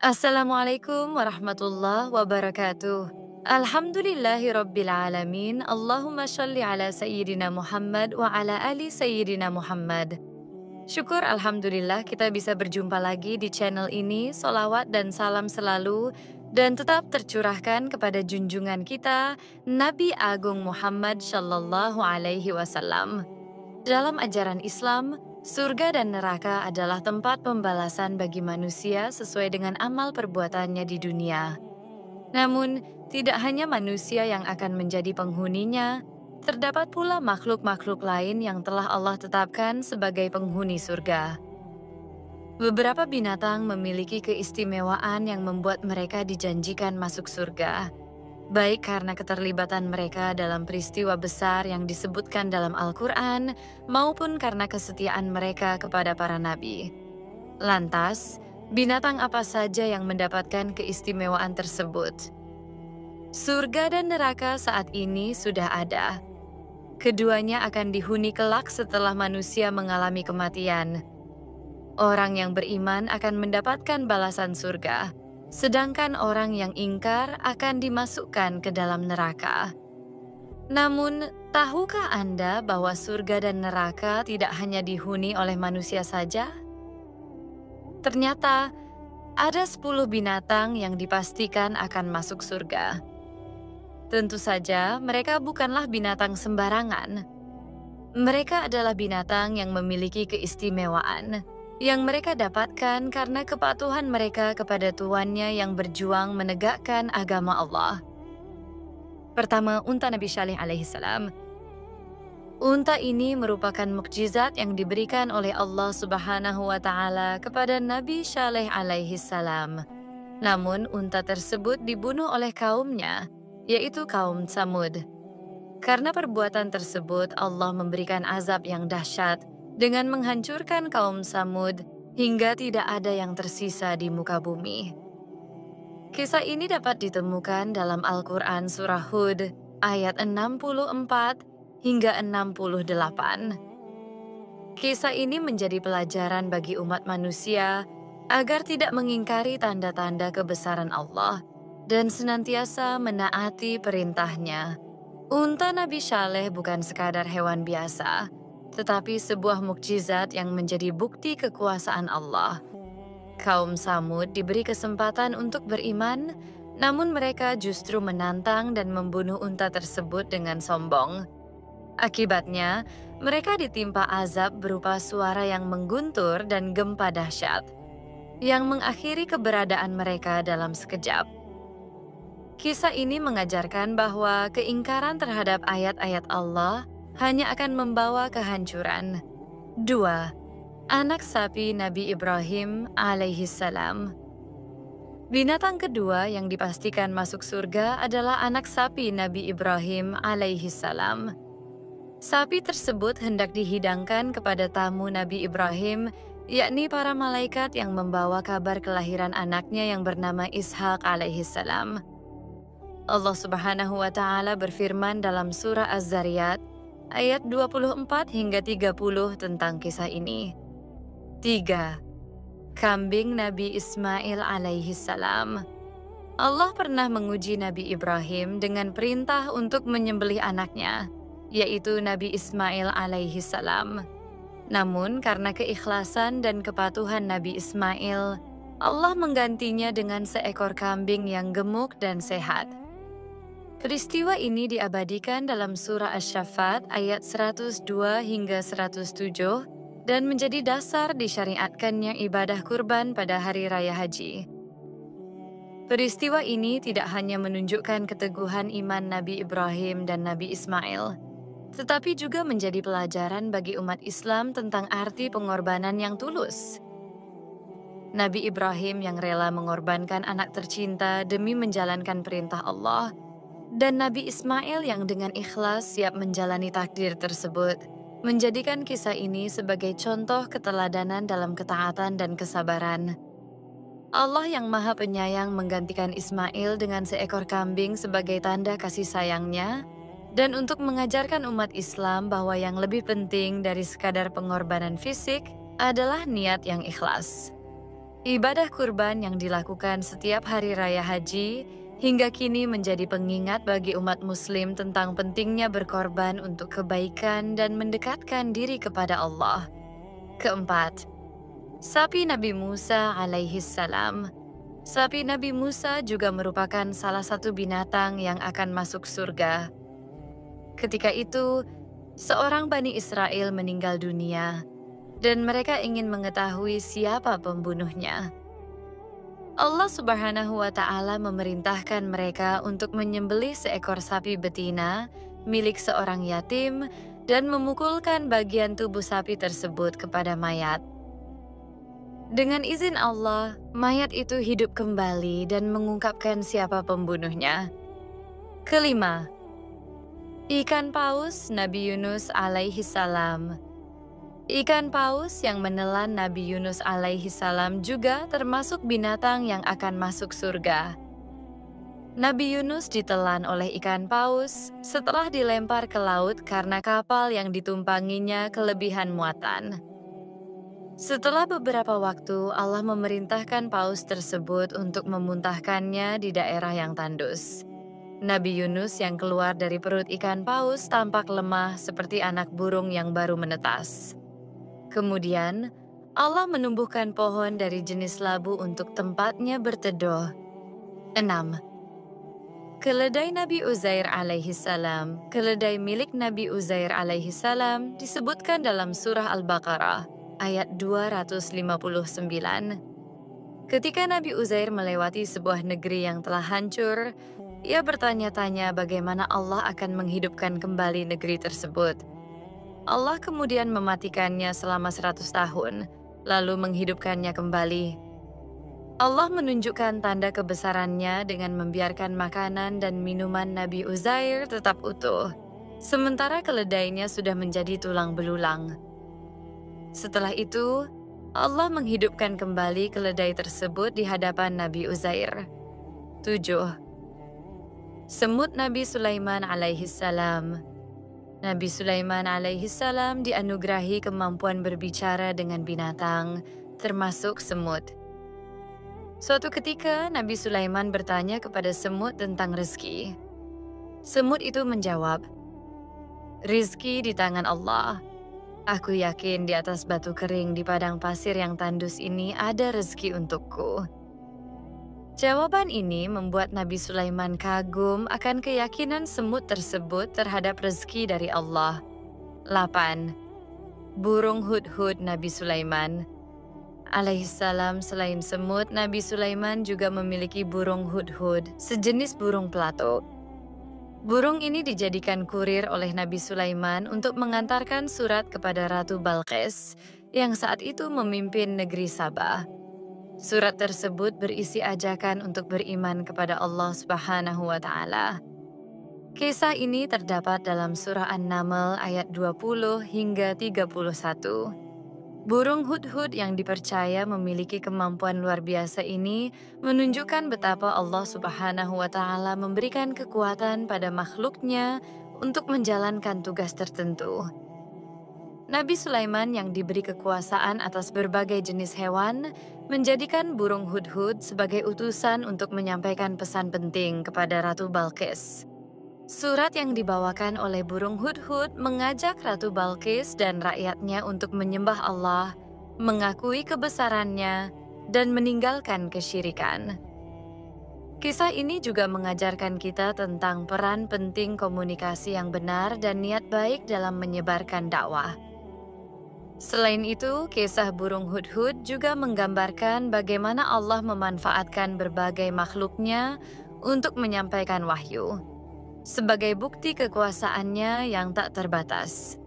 Assalamualaikum warahmatullahi wabarakatuh. Alhamdulillahirabbil alamin. Allahumma shalli ala sayyidina Muhammad wa ala ali sayyidina Muhammad. Syukur alhamdulillah kita bisa berjumpa lagi di channel ini. Solawat dan salam selalu dan tetap tercurahkan kepada junjungan kita Nabi Agung Muhammad Shallallahu Alaihi Wasallam. Dalam ajaran Islam, surga dan neraka adalah tempat pembalasan bagi manusia sesuai dengan amal perbuatannya di dunia. Namun, tidak hanya manusia yang akan menjadi penghuninya, terdapat pula makhluk-makhluk lain yang telah Allah tetapkan sebagai penghuni surga. Beberapa binatang memiliki keistimewaan yang membuat mereka dijanjikan masuk surga, baik karena keterlibatan mereka dalam peristiwa besar yang disebutkan dalam Al-Quran, maupun karena kesetiaan mereka kepada para nabi. Lantas, binatang apa saja yang mendapatkan keistimewaan tersebut? Surga dan neraka saat ini sudah ada. Keduanya akan dihuni kelak setelah manusia mengalami kematian. Orang yang beriman akan mendapatkan balasan surga, sedangkan orang yang ingkar akan dimasukkan ke dalam neraka. Namun, tahukah Anda bahwa surga dan neraka tidak hanya dihuni oleh manusia saja? Ternyata, ada 10 binatang yang dipastikan akan masuk surga. Tentu saja, mereka bukanlah binatang sembarangan. Mereka adalah binatang yang memiliki keistimewaan, yang mereka dapatkan karena kepatuhan mereka kepada Tuannya yang berjuang menegakkan agama Allah. Pertama, unta Nabi Saleh alaihissalam. Unta ini merupakan mukjizat yang diberikan oleh Allah Subhanahu wa Ta'ala kepada Nabi Saleh alaihissalam. Namun, unta tersebut dibunuh oleh kaumnya, yaitu kaum Tsamud. Karena perbuatan tersebut, Allah memberikan azab yang dahsyat dengan menghancurkan kaum Tsamud hingga tidak ada yang tersisa di muka bumi. Kisah ini dapat ditemukan dalam Al-Quran Surah Hud ayat 64 hingga 68. Kisah ini menjadi pelajaran bagi umat manusia agar tidak mengingkari tanda-tanda kebesaran Allah dan senantiasa menaati perintahnya. Unta Nabi Saleh bukan sekadar hewan biasa, tetapi sebuah mukjizat yang menjadi bukti kekuasaan Allah. Kaum Tsamud diberi kesempatan untuk beriman, namun mereka justru menantang dan membunuh unta tersebut dengan sombong. Akibatnya, mereka ditimpa azab berupa suara yang mengguntur dan gempa dahsyat, yang mengakhiri keberadaan mereka dalam sekejap. Kisah ini mengajarkan bahwa keingkaran terhadap ayat-ayat Allah hanya akan membawa kehancuran. 2. Anak sapi Nabi Ibrahim alaihissalam. Binatang kedua yang dipastikan masuk surga adalah anak sapi Nabi Ibrahim alaihissalam. Sapi tersebut hendak dihidangkan kepada tamu Nabi Ibrahim, yakni para malaikat yang membawa kabar kelahiran anaknya yang bernama Ishak alaihissalam. Allah Subhanahu wa Ta'ala berfirman dalam surah Az-Zariyat ayat 24 hingga 30 tentang kisah ini. 3. Kambing Nabi Ismail alaihissalam. Allah pernah menguji Nabi Ibrahim dengan perintah untuk menyembelih anaknya, yaitu Nabi Ismail alaihissalam. Namun karena keikhlasan dan kepatuhan Nabi Ismail, Allah menggantinya dengan seekor kambing yang gemuk dan sehat. Peristiwa ini diabadikan dalam surah Asy-Syaffat ayat 102 hingga 107 dan menjadi dasar disyariatkannya ibadah kurban pada hari raya haji. Peristiwa ini tidak hanya menunjukkan keteguhan iman Nabi Ibrahim dan Nabi Ismail, tetapi juga menjadi pelajaran bagi umat Islam tentang arti pengorbanan yang tulus. Nabi Ibrahim yang rela mengorbankan anak tercinta demi menjalankan perintah Allah, dan Nabi Ismail yang dengan ikhlas siap menjalani takdir tersebut, menjadikan kisah ini sebagai contoh keteladanan dalam ketaatan dan kesabaran. Allah yang Maha Penyayang menggantikan Ismail dengan seekor kambing sebagai tanda kasih sayangnya, dan untuk mengajarkan umat Islam bahwa yang lebih penting dari sekadar pengorbanan fisik adalah niat yang ikhlas. Ibadah kurban yang dilakukan setiap hari raya haji hingga kini menjadi pengingat bagi umat muslim tentang pentingnya berkorban untuk kebaikan dan mendekatkan diri kepada Allah. Keempat, sapi Nabi Musa alaihi salam. Sapi Nabi Musa juga merupakan salah satu binatang yang akan masuk surga. Ketika itu, seorang Bani Israel meninggal dunia, dan mereka ingin mengetahui siapa pembunuhnya. Allah Subhanahu wa Ta'ala memerintahkan mereka untuk menyembelih seekor sapi betina milik seorang yatim dan memukulkan bagian tubuh sapi tersebut kepada mayat. Dengan izin Allah, mayat itu hidup kembali dan mengungkapkan siapa pembunuhnya. Kelima, ikan paus Nabi Yunus alaihi salam. Ikan paus yang menelan Nabi Yunus alaihi salam juga termasuk binatang yang akan masuk surga. Nabi Yunus ditelan oleh ikan paus setelah dilempar ke laut karena kapal yang ditumpanginya kelebihan muatan. Setelah beberapa waktu, Allah memerintahkan paus tersebut untuk memuntahkannya di daerah yang tandus. Nabi Yunus yang keluar dari perut ikan paus tampak lemah seperti anak burung yang baru menetas. Kemudian, Allah menumbuhkan pohon dari jenis labu untuk tempatnya berteduh. 6. Keledai Nabi Uzair alaihi salam. Keledai milik Nabi Uzair alaihi salam disebutkan dalam surah Al-Baqarah ayat 259. Ketika Nabi Uzair melewati sebuah negeri yang telah hancur, ia bertanya-tanya bagaimana Allah akan menghidupkan kembali negeri tersebut. Allah kemudian mematikannya selama 100 tahun, lalu menghidupkannya kembali. Allah menunjukkan tanda kebesarannya dengan membiarkan makanan dan minuman Nabi Uzair tetap utuh, sementara keledainya sudah menjadi tulang belulang. Setelah itu, Allah menghidupkan kembali keledai tersebut di hadapan Nabi Uzair. 7. Semut Nabi Sulaiman alaihi salam. Nabi Sulaiman alaihi salam dianugerahi kemampuan berbicara dengan binatang, termasuk semut. Suatu ketika, Nabi Sulaiman bertanya kepada semut tentang rezeki. Semut itu menjawab, "Rizki di tangan Allah. Aku yakin di atas batu kering di padang pasir yang tandus ini ada rezeki untukku." Jawaban ini membuat Nabi Sulaiman kagum akan keyakinan semut tersebut terhadap rezeki dari Allah. 8. Burung hudhud Nabi Sulaiman alaihissalam. Selain semut, Nabi Sulaiman juga memiliki burung hudhud, sejenis burung pelatuk. Burung ini dijadikan kurir oleh Nabi Sulaiman untuk mengantarkan surat kepada Ratu Balqis yang saat itu memimpin negeri Sabah. Surat tersebut berisi ajakan untuk beriman kepada Allah Subhanahu wa Ta'ala. Kisah ini terdapat dalam surah An-Naml ayat 20 hingga 31. Burung hudhud yang dipercaya memiliki kemampuan luar biasa ini menunjukkan betapa Allah Subhanahu wa Ta'ala memberikan kekuatan pada makhluknya untuk menjalankan tugas tertentu. Nabi Sulaiman yang diberi kekuasaan atas berbagai jenis hewan menjadikan burung hudhud sebagai utusan untuk menyampaikan pesan penting kepada Ratu Balqis. Surat yang dibawakan oleh burung hudhud mengajak Ratu Balqis dan rakyatnya untuk menyembah Allah, mengakui kebesarannya, dan meninggalkan kesyirikan. Kisah ini juga mengajarkan kita tentang peran penting komunikasi yang benar dan niat baik dalam menyebarkan dakwah. Selain itu, kisah burung hudhud juga menggambarkan bagaimana Allah memanfaatkan berbagai makhluknya untuk menyampaikan wahyu, sebagai bukti kekuasaannya yang tak terbatas.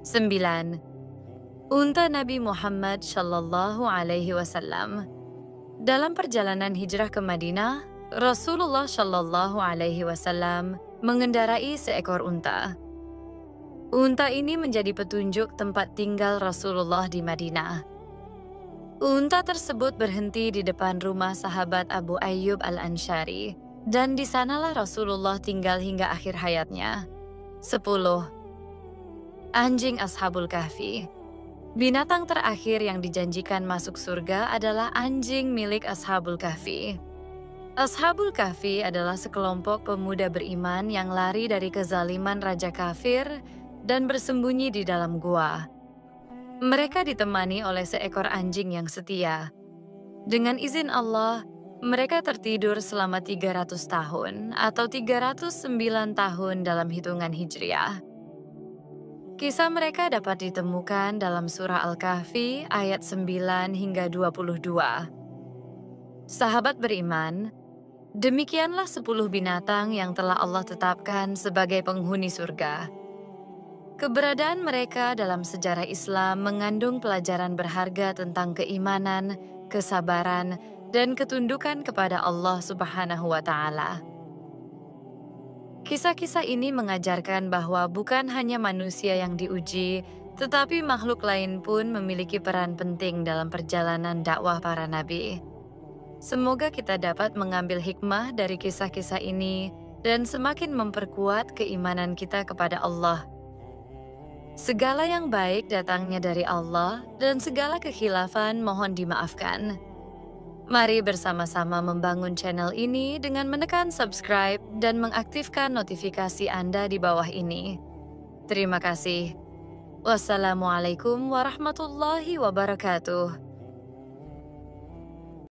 9. Unta Nabi Muhammad Shallallahu Alaihi Wasallam. Dalam perjalanan hijrah ke Madinah, Rasulullah Shallallahu Alaihi Wasallam mengendarai seekor unta. Unta ini menjadi petunjuk tempat tinggal Rasulullah di Madinah. Unta tersebut berhenti di depan rumah sahabat Abu Ayyub Al-Ansyari, dan di sanalah Rasulullah tinggal hingga akhir hayatnya. 10. Anjing Ashabul Kahfi. Binatang terakhir yang dijanjikan masuk surga adalah anjing milik Ashabul Kahfi. Ashabul Kahfi adalah sekelompok pemuda beriman yang lari dari kezaliman raja kafir dan bersembunyi di dalam gua. Mereka ditemani oleh seekor anjing yang setia. Dengan izin Allah, mereka tertidur selama 300 tahun atau 309 tahun dalam hitungan Hijriah. Kisah mereka dapat ditemukan dalam surah Al-Kahfi ayat 9 hingga 22. Sahabat beriman, demikianlah 10 binatang yang telah Allah tetapkan sebagai penghuni surga. Keberadaan mereka dalam sejarah Islam mengandung pelajaran berharga tentang keimanan, kesabaran, dan ketundukan kepada Allah Subhanahu wa Ta'ala. Kisah-kisah ini mengajarkan bahwa bukan hanya manusia yang diuji, tetapi makhluk lain pun memiliki peran penting dalam perjalanan dakwah para nabi. Semoga kita dapat mengambil hikmah dari kisah-kisah ini dan semakin memperkuat keimanan kita kepada Allah. Segala yang baik datangnya dari Allah dan segala kekhilafan mohon dimaafkan. Mari bersama-sama membangun channel ini dengan menekan subscribe dan mengaktifkan notifikasi Anda di bawah ini. Terima kasih. Wassalamualaikum warahmatullahi wabarakatuh.